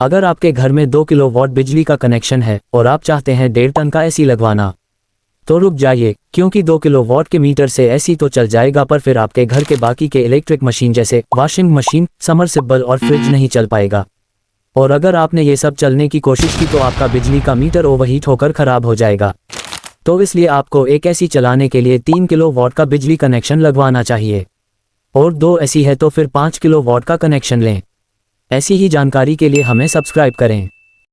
अगर आपके घर में 2 किलोवाट बिजली का कनेक्शन है और आप चाहते हैं 1.5 टन का एसी लगवाना, तो रुक जाइए, क्योंकि 2 किलोवाट के मीटर से एसी तो चल जाएगा, पर फिर आपके घर के बाकी के इलेक्ट्रिक मशीन जैसे वॉशिंग मशीन, समरसेबल और फ्रिज नहीं चल पाएगा। और अगर आपने ये सब चलने की कोशिश की तो आपका बिजली का मीटर ओवरहीट होकर खराब हो जाएगा। तो इसलिए आपको एक एसी चलाने के लिए 3 किलोवाट का बिजली कनेक्शन लगवाना चाहिए, और 2 एसी है तो फिर 5 किलोवाट का कनेक्शन लें। ऐसी ही जानकारी के लिए हमें सब्सक्राइब करें।